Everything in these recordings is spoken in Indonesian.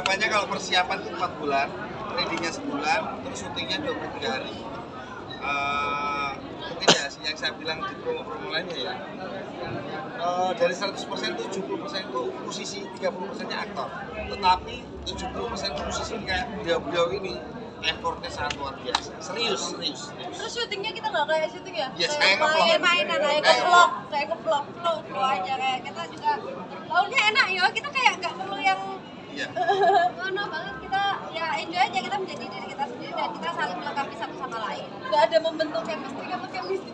Anggapannya kalau persiapan itu 4 bulan, ready-nya sebulan, terus syutingnya 23 hari. Mungkin ya yang saya bilang di promo-promo lainnya ya, dari 100% itu 70% itu musisi, 30%-nya aktor. Tetapi 70% itu musisi kayak beliau-beliau ini effortnya sangat luar biasa. Serius. Terus syutingnya kita nggak kayak syuting ya? Yes, kayak nge-vlog. Mainan, kayak ke-vlog, flow aja kayak kita juga lautnya enak ya, kita kayak nggak perlu yang ngono banget, kita ya enjoy aja, kita menjadi diri kita sendiri dan kita saling melengkapi satu sama lain. Nggak ada membentuk chemistry,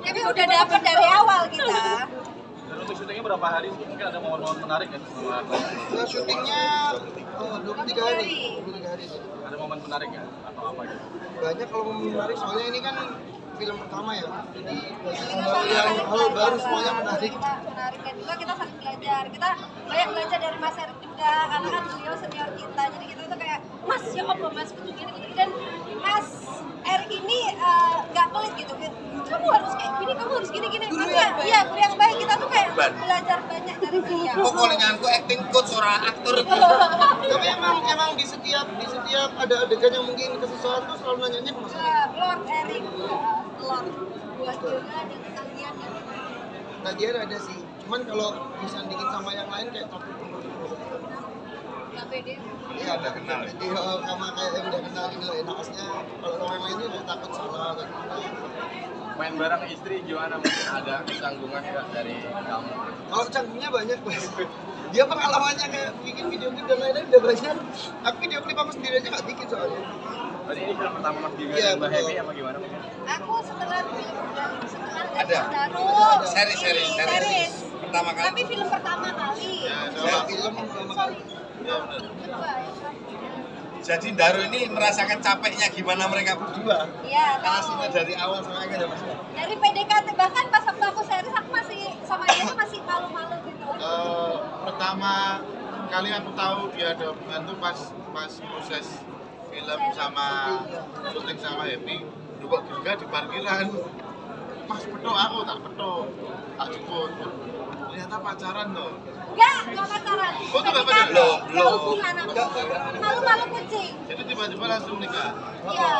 tapi udah dapet dari awal kita. Dan untuk syutingnya berapa hari? Mungkin ada momen-momen menarik ya? Nah, syutingnya 23 hari. Ada momen menarik ya? Atau apa gitu? Banyak kalau momen menarik, soalnya ini kan film pertama ya. Jadi hal baru semuanya menarik. Menarik dan juga kita saling belajar. Kita banyak belajar dari Mas Erik juga, karena kan beliau senior kita. Jadi kita tuh kayak, Mas ya apa Mas begini. Dan Mas Erik ini nggak pelit gitu. Kamu harus kayak gini, kamu harus gini. Maksudnya, iya guru yang baik, kita tuh kayak belajar banyak dari beliau. Pokoknya aku acting coach seorang aktor. Tapi emang di setiap ada adegan yang mungkin kesusahan tuh selalu nanyanya ke Mas Erik. Lord Erik, Lord buat yoga dan kalian dan Tagihan ada sih, cuman kalau disandingin sama yang lain kayak takut. nggak pede. Iya, udah kenal. Jadi sama kayak yang udah kenal gitu enaknya. Kalau sama yang lainnya udah takut salah atau gimana. Main bareng istri gimana? Mungkin ada canggungan nggak dari kamu? Kalau canggungnya banyak, Mas. Dia pengalamannya kayak bikin video klip dan lain-lain udah banyak. Tapi video klip aku sendiri aja nggak bikin soalnya. Berarti ini film pertama Mas Giga Iya, dan Mbak betul. Happy apa gimana? Aku setelah Ada. Daru Series. Pertama kali. tapi film pertama kali. Saya film pertama kali. Kedua ya. Jadi Daru ini merasakan capeknya gimana mereka berdua. Iya, Karena tahu. sudah dari awal sampai akhir ya, Mas. Dari PDKT bahkan pas waktu aku series aku masih sama dia tuh masih malu-malu gitu. Pertama kali aku tahu dia ada hubungan tuh pas proses film sama syuting sama Happy. Lu kok juga di parkiran, Mas petok aku tak petok, tak jemput. Ternyata pacaran loh. Enggak pacaran. Oh, itu nggak pacaran? Belum. Nggak hubungan aku. Malu-malu kucing. Jadi tiba-tiba langsung nikah. Iya.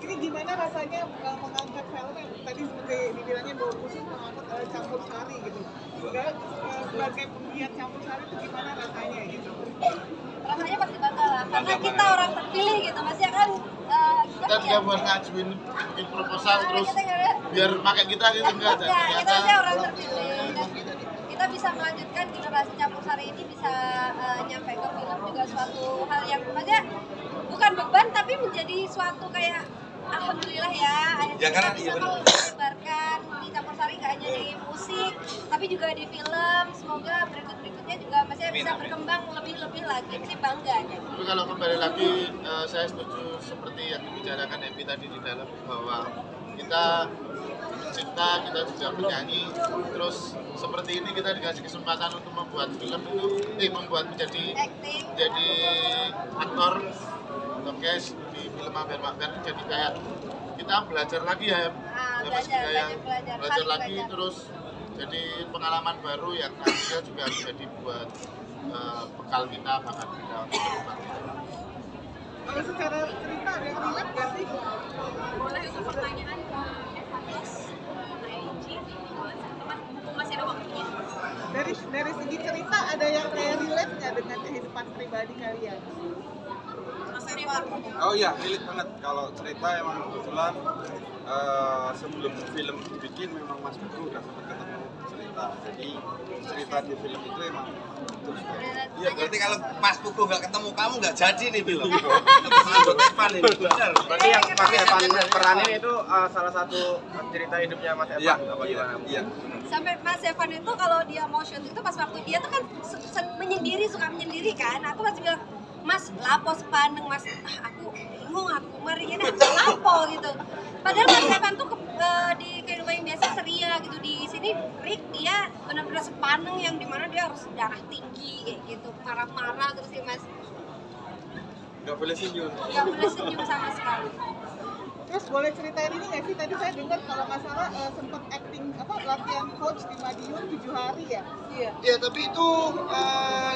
Ini gimana rasanya mengangkat film yang tadi seperti dibilangnya bahwa khusus mengangkat campur sari gitu. Sebagai penggiat campur sari itu gimana rasanya gitu? Rasanya pasti bangga lah, karena kita orang terpilih gitu, Mas ya kan. Kita juga buat ngajuin bikin proposal terus biar pakai kita gitu enggak. Dan Kita ternyata aja orang terpilih dan kita bisa melanjutkan generasi campur sari ini bisa nyampe ke film juga suatu hal yang maksudnya bukan beban tapi menjadi suatu kayak alhamdulillah ya akhirnya Ya, karena kita bisa iya, benar. menyebarkan di campur sari nggak hanya di musik tapi juga di film. Semoga berikutnya juga maksudnya bisa berkembang lebih lagi, sih bangga aja. tapi kalau kembali lagi saya setuju seperti yang dibicarakan Epi tadi di dalam bahwa kita pencipta, kita juga penyanyi, terus seperti ini kita dikasih kesempatan untuk membuat film itu, membuat menjadi aktor atau guys di film Mampir jadi kayak kita belajar lagi ya, Mas Giga ya, belajar lagi terus jadi pengalaman baru yang nantinya juga menjadi buat bekal kita, bakat kita untuk berkembang. Kalau secara cerita ada yang relate nggak sih? Boleh itu pertanyaan ke Evanes, ING, masih ada waktunya. Dari segi cerita ada yang kayak relate nggak dengan kehidupan pribadi kalian? Mas Evan. Oh iya, relate banget. Kalau cerita emang kebetulan sebelum film dibikin memang Mas Buku udah sempat ketemu cerita. Jadi cerita di film itu emang terus. Iya, berarti kalau Mas Pugu nggak ketemu kamu nggak jadi nih film. Lanjut Evan ini. Benar. Berarti yang Mas Evan peranin itu salah satu cerita hidupnya Mas Evan Iya, apa gimana? iya. Sampai Mas Evan itu kalau dia mau shoot itu pas waktu dia tuh kan suka menyendiri kan. Aku masih bilang, Mas lapo sepaneng Mas, aku bingung aku mari ini lapo gitu. Padahal Mas Evan tuh di kehidupan yang biasa ceria gitu, di sini Rick dia benar-benar sepaneng yang dimana dia harus darah tinggi kayak gitu, marah-marah terus sih Mas Nggak boleh senyum. nggak boleh senyum sama sekali. Terus boleh ceritain ini nggak sih? Tadi saya dengar kalau nggak salah sempat acting latihan coach di Madiun 7 hari ya? Iya. Ya tapi itu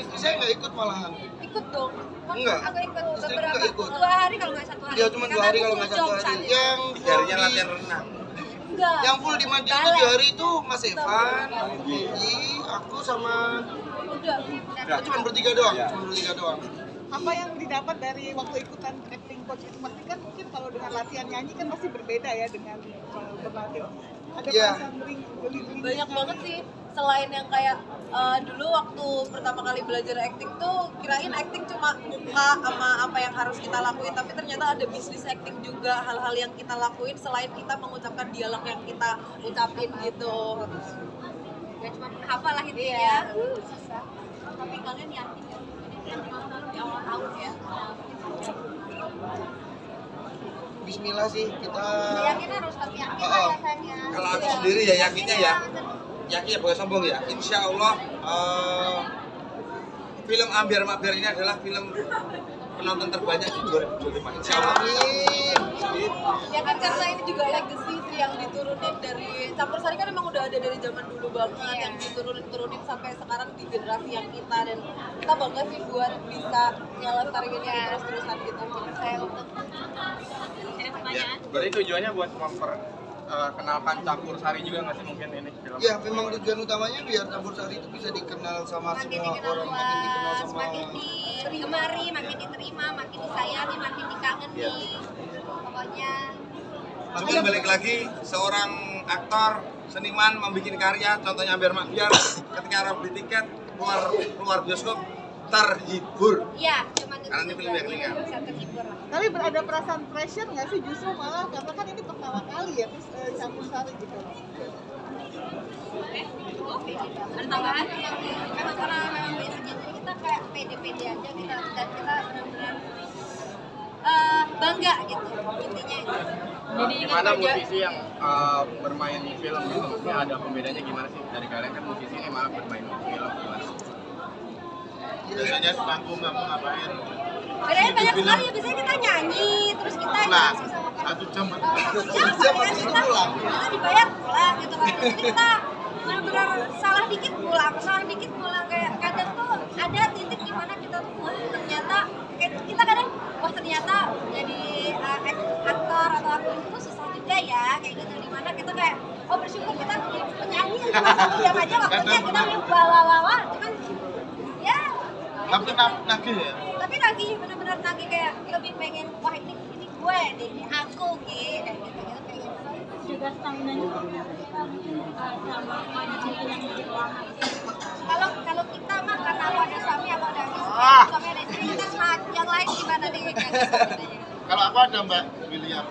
istri saya nggak ikut malahan. Ikut dong. Enggak. Aku ikut Istri beberapa. nggak ikut. 2 hari kalau nggak 1 hari. Dia cuma 2 hari kalau nggak 1 hari. Yang Jarinya latihan renang. Enggak. yang full di Madiun 7 hari itu Mas Evan, Gigi, aku sama Udah. kita cuma bertiga doang. Iya. Cuma bertiga doang. Apa yang didapat dari waktu ikutan acting coach itu? Pasti kan mungkin kalau dengan latihan nyanyi kan pasti berbeda ya dengan berlatih. Ada Iya. perasaan beli Banyak banget sih, selain yang kayak dulu waktu pertama kali belajar acting tuh kirain acting cuma muka sama apa yang harus kita lakuin, tapi ternyata ada bisnis acting juga, hal-hal yang kita lakuin selain kita mengucapkan dialog yang kita ucapin gitu. Gak cuma menghafal lah itu Iya. ya. Susah. Tapi kalian yakin ya? Di awal tahun ya. Bismillah sih kita. Yakin harus tapi yakin lah ya sayangnya. Kalau aku sendiri ya yakinnya ya, yakin ya boleh sombong ya. Insya Allah film Ambiar Makbiar ini adalah film penonton terbanyak di 2025. Insya Allah. Amin. Ya kan karena ini juga legacy sih yang diturunin dari Campur Sari kan emang udah ada dari zaman dulu banget, yang diturunin sampai sekarang di generasi yang kita, dan kita bangga sih buat bisa ngelestariin ini terus-terusan gitu. Saya untuk Ya, berarti tujuannya buat memperkenalkan Campur Sari juga nggak sih mungkin ini film? Ya memang tujuan utamanya biar Campur Sari itu bisa dikenal sama Makin semua dikenal orang, makin dikenal luas, sama. makin digemari, makin diterima, makin disayangi, makin dikangeni. Pokoknya Cuman balik lagi, seorang aktor, seniman membuat karya, contohnya Ambiar Makbiar, ketika orang beli tiket keluar bioskop terhibur. iya, cuman itu Karena ini film yang ringan. bisa terhibur lah. Tapi ada perasaan pressure nggak sih justru malah karena kan ini pertama kali ya terus Campur Sari gitu. Ada tambahan yang memang karena memang basicnya jadi kita kayak pede-pede aja kita dan kita benar-benar bangga gitu intinya itu. jadi Gimana musisi yang bermain di film gitu? Maksudnya ada pembedanya gimana sih? Dari kalian kan musisi ini malah bermain di film gimana? Biasanya di panggung kamu ngapain? Bedanya banyak sekali ya, biasanya kita nyanyi terus kita Nah, interaksi sama 1 jam jam habis itu pulang. kita dibayar pulang gitu kan. Jadi kita benar-benar salah dikit pulang kayak kadang tuh ada titik di mana kita tuh wah ternyata kayak kita kadang wah ternyata jadi aktor atau aktris itu susah juga ya kayak gitu, di mana kita kayak oh bersyukur kita penyanyi cuma 1 jam aja waktunya kita bawa cuman ya tapi nagih ya? tapi lagi benar-benar lagi kayak lebih pengen wah ini gue nih ini aku kayak gitu kayak gitu. Juga stamina-nya seperti apa sih Kak? Mungkin sama kondisi yang lebih lama itu. Kalau kita mah karena aku ada suami, aku ada istri, suami ada istri, kita semangat. Yang lain gimana nih? Kalau aku ada Mbak William.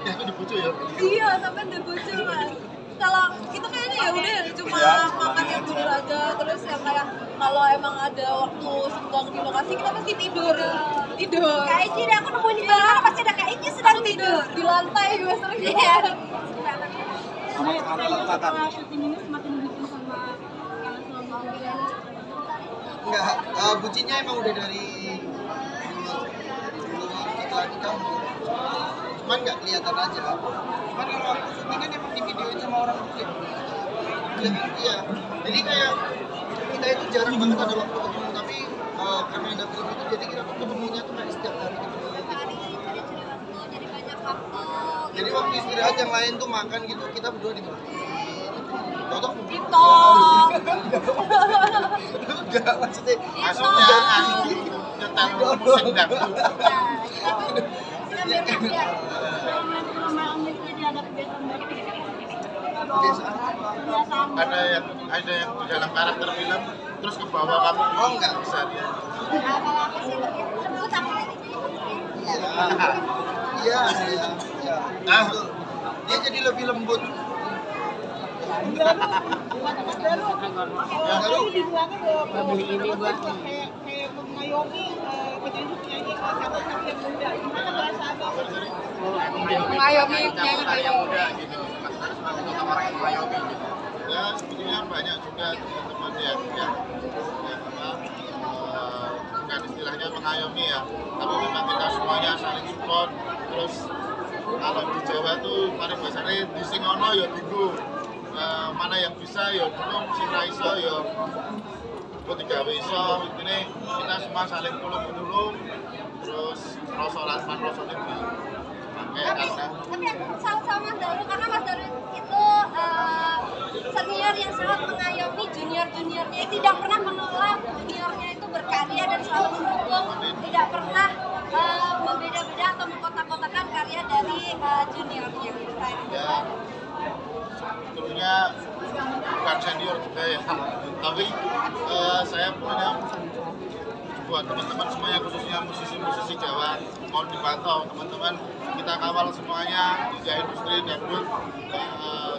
Ya itu dibujuk ya. iya sampai debocor mas. Kalau itu kayaknya ya udah cuma makan yang tidur aja, terus yang kayak kalau emang ada waktu senggang di lokasi kita pasti tidur. Kak Ici deh, aku nemuin di mana pasti ada Kak Ici sedang tidur. Di lantai gue sering Iya. Setelah syuting ini semakin bucin sama yang suami. Enggak, bucinnya emang udah dari dulu setelah nikah. Cuman nggak kelihatan aja. Cuman kalau aku syuting kan emang di videoin sama orang muslim. Iya. Jadi kayak kita itu jarang banget ada waktu ketemu, tapi karena ada film itu jadi kita tuh ketemunya tuh kayak setiap hari ketemu. Hari cari waktu, jadi banyak waktu. Jadi waktu istirahat yang lain tuh makan gitu, kita berdua di mana? Cocok TikTok. enggak maksudnya Maksudnya nyetel musik dangdut. Kita biar Rumah Amir jadi ada kebiasaan baru. kebiasaan. Ada yang di dalam karakter film terus ke bawah kamu. Oh enggak. Bisa dia. kalau aku sih lebih lembut sama ini. Iya. Nah, Dia jadi lebih lembut. Kalau dibilangnya bahwa kayak mengayomi penyanyi Campur Sari yang muda. Gimana perasaannya? Mengayomi Campur Sari yang muda gitu. Mas harus melakukan orang yang mengayomi gitu. ya sebetulnya banyak juga teman-teman yang bukan istilahnya mengayomi ya, tapi memang kita semuanya Kliwon. Terus kalau di Jawa tuh paribasane di sing ono ya dienggo. Mana yang bisa ya dukung, sing ra iso ya kok digawe iso. Intine kita semua saling tulung-tulung. Terus rasa lan rasane di tapi aku salut sama Mas Daru karena Mas Daru itu senior yang sangat mengayomi junior-juniornya, tidak pernah menolak juniornya itu berkarya dan selalu mendukung, tidak pernah membeda-beda atau mengkotak-kotakan karya dari juniornya. Ya, sebetulnya bukan senior juga ya, tapi saya punya buat teman-teman semuanya, khususnya musisi-musisi Jawa, mohon dipantau teman-teman, kita kawal semuanya di industri dangdut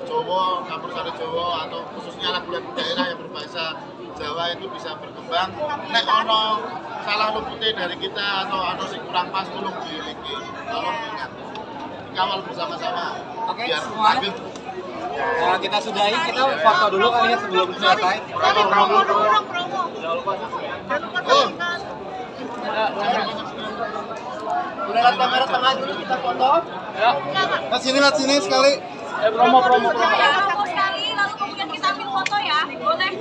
Jawa, campursari Jawa, atau khususnya lagu-lagu daerah yang berbahasa Jawa itu bisa berkembang. Nek ono salah lupute dari kita atau ono sing kurang pas, tolong diiliki, tolong diingat, dikawal bersama-sama biar lanjut. Nah, kita sudahi, kita foto dulu kali ya sebelum selesai. Promo. Udah lihat kamera tengah dulu kita foto. Ya. Lihat sini sekali. Promo. Ya, promo sekali, lalu kemudian kita ambil foto ya, boleh.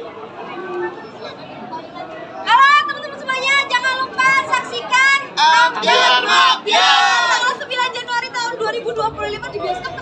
Halo teman-teman semuanya, jangan lupa saksikan Ambiar Mabiar tanggal 9 Januari tahun 2025 di bioskop